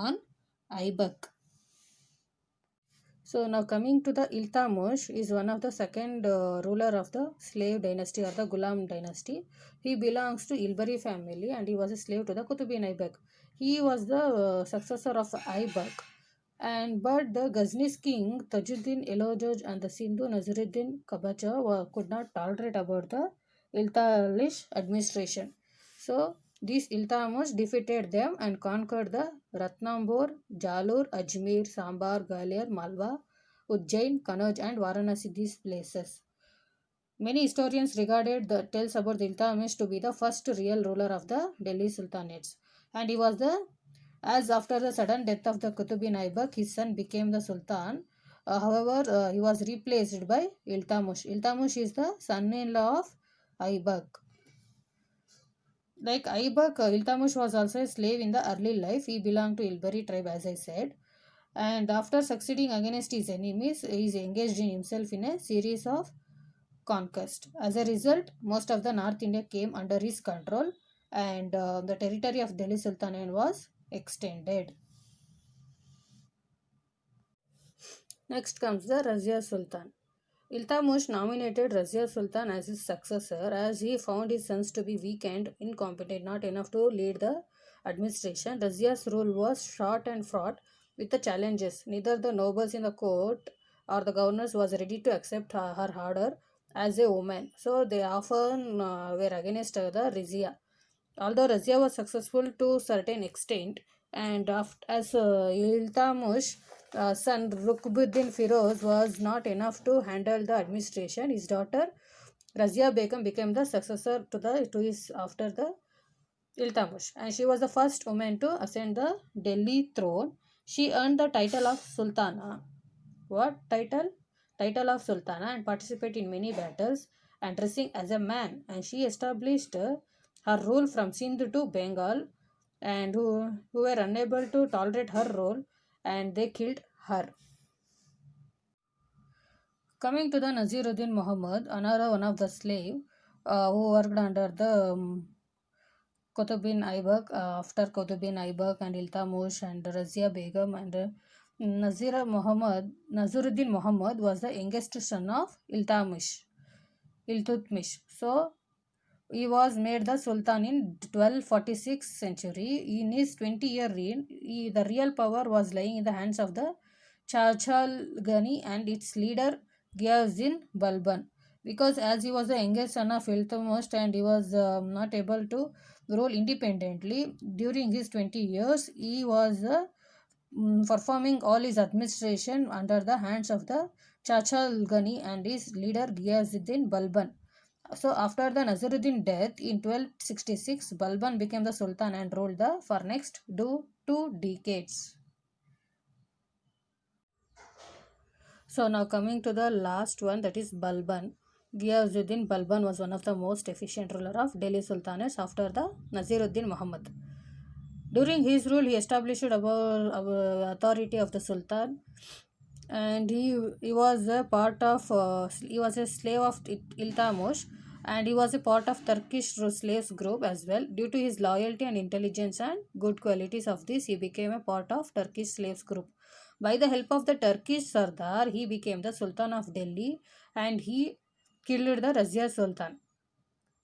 on Aibak. So now coming to the Iltutmish is one of the second ruler of the slave dynasty or the Ghulam dynasty. He belongs to Ilbari family and he was a slave to the Qutubin Aibak. He was the successor of Aibak. And but the Ghaznese king Tajuddin Elojoj and the Sindhu Naziruddin Kabacha could not tolerate about the Iltalish administration. So these Iltutmish defeated them and conquered the Ratnambor, Jalur, Ajmer, Sambar, Gwalior, Malwa, Ujjain, Kanauj, and Varanasi. These places. Many historians regarded the tales about the Iltutmish to be the first real ruler of the Delhi Sultanates, and he was the as after the sudden death of the Qutubin Aibak, his son became the Sultan. However, he was replaced by Iltutmish. Iltutmish is the son-in-law of Aibak. Like Aibak, Iltutmish was also a slave in the early life. He belonged to Ilbari tribe, as I said. And after succeeding against his enemies, he is engaged in himself in a series of conquest. As a result, most of the North India came under his control, and the territory of Delhi Sultanate was extended. Next comes the Razia Sultan. Iltutmish nominated Razia Sultan as his successor as he found his sons to be weak and incompetent, not enough to lead the administration. Razia's rule was short and fraught with the challenges. Neither the nobles in the court or the governors was ready to accept her order as a woman. So they often were against the Razia. Although Razia was successful to a certain extent, and as Iltutmish son Rukbuddin Firoz was not enough to handle the administration, his daughter Razia Begum became the successor to his after the Iltutmish, and she was the first woman to ascend the Delhi throne. She earned the title of Sultana. What title? Title of Sultana, and participated in many battles and dressing as a man. And she established her rule from Sindh to Bengal, and who were unable to tolerate her rule, and they killed her. Coming to the Naziruddin Muhammad, another one of the slave who worked under the Qutubin Aibak, after Qutubin Aibak and Iltutmish and Razia Begum and Naziruddin Muhammad was the youngest son of Iltutmish. So he was made the Sultan in 1246 century. In his 20-year reign, the real power was lying in the hands of the Chachal Ghani and its leader Ghiyazuddin Balban. Because as he was the youngest son of Iltutmish and he was not able to rule independently during his 20 years, he was performing all his administration under the hands of the Chachal Ghani and his leader Ghiyazuddin Balban. So after the Naziruddin death in 1266, Balban became the Sultan and ruled for next 2 decades. So now coming to the last one, that is Balban. Ghiyazuddin Balban was one of the most efficient ruler of Delhi Sultanates after the Naziruddin Muhammad. During his rule, he established about authority of the Sultan, and he was a part of he was a slave of Iltutmish, and he was a part of Turkish slaves group as well. Due to his loyalty and intelligence and good qualities of this, he became a part of Turkish slaves group. By the help of the Turkish Sardar, he became the Sultan of Delhi, and he killed the Razia Sultan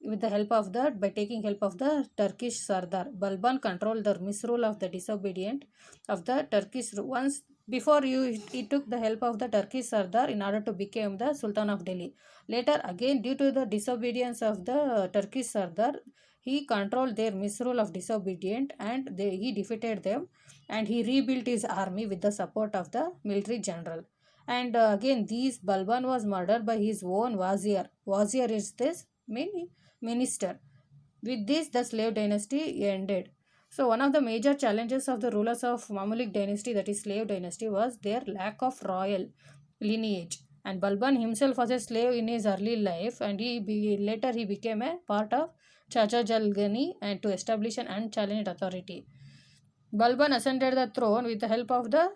with the help of the by taking help of the Turkish Sardar. Balban controlled the misrule of the disobedient of the Turkish once before he took the help of the Turkish Sardar in order to become the Sultan of Delhi. Later again, due to the disobedience of the Turkish Sardar, he controlled their misrule of disobedient and he defeated them, and he rebuilt his army with the support of the military general. And again, these Balban was murdered by his own Wazir. Wazir is this minister. With this, the slave dynasty ended. So, one of the major challenges of the rulers of Mamluk dynasty, that is slave dynasty, was their lack of royal lineage. And Balban himself was a slave in his early life, and later he became a part of Chacha Jalgani and to establish an unchallenged authority. Balban ascended the throne with the help of the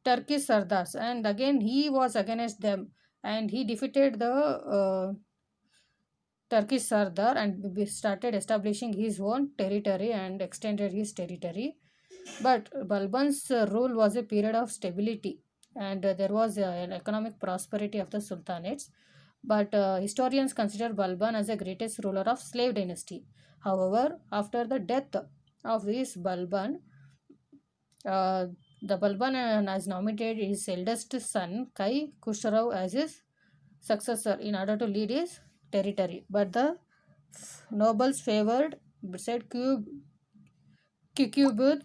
Turkish Sardars, and again he was against them, and he defeated the Turkish Sardar and started establishing his own territory and extended his territory. But Balban's rule was a period of stability, and there was an economic prosperity of the sultanates. But historians consider Balban as the greatest ruler of slave dynasty. However, after the death of this Balban, uh, the Balban has nominated his eldest son Kai Khusrau as his successor in order to lead his territory. But the nobles favored said Kikubud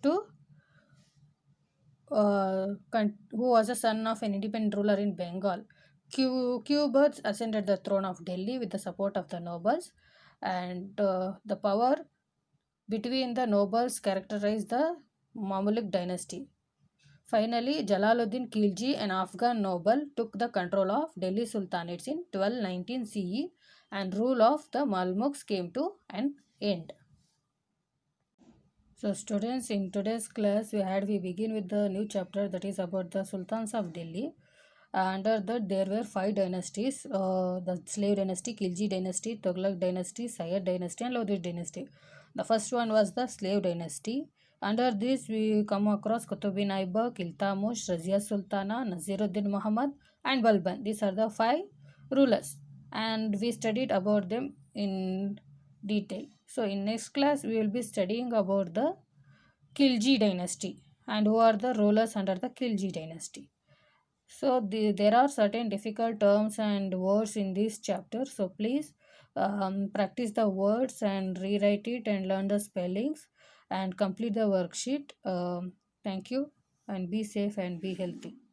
to who was a son of an independent ruler in Bengal. Qberts ascended the throne of Delhi with the support of the nobles, and the power between the nobles characterized the Mamluk dynasty. Finally, Jalaluddin Khilji, an Afghan noble, took the control of Delhi Sultanates in 1219 CE, and rule of the Mamluks came to an end. So, students, in today's class, we begin with the new chapter that is about the Sultans of Delhi. Under that, there were five dynasties: the slave dynasty, Khilji dynasty, Tughlaq dynasty, Sayyid dynasty, and Lodhid dynasty. The first one was the slave dynasty. Under this, we come across Qutb Aibak, Iltutmish, Razia Sultana, Naziruddin Muhammad, and Balban. These are the five rulers, and we studied about them in detail. So in next class we will be studying about the Khilji dynasty and who are the rulers under the Khilji dynasty. So there are certain difficult terms and words in this chapter. So please practice the words and rewrite it and learn the spellings and complete the worksheet. Thank you and be safe and be healthy.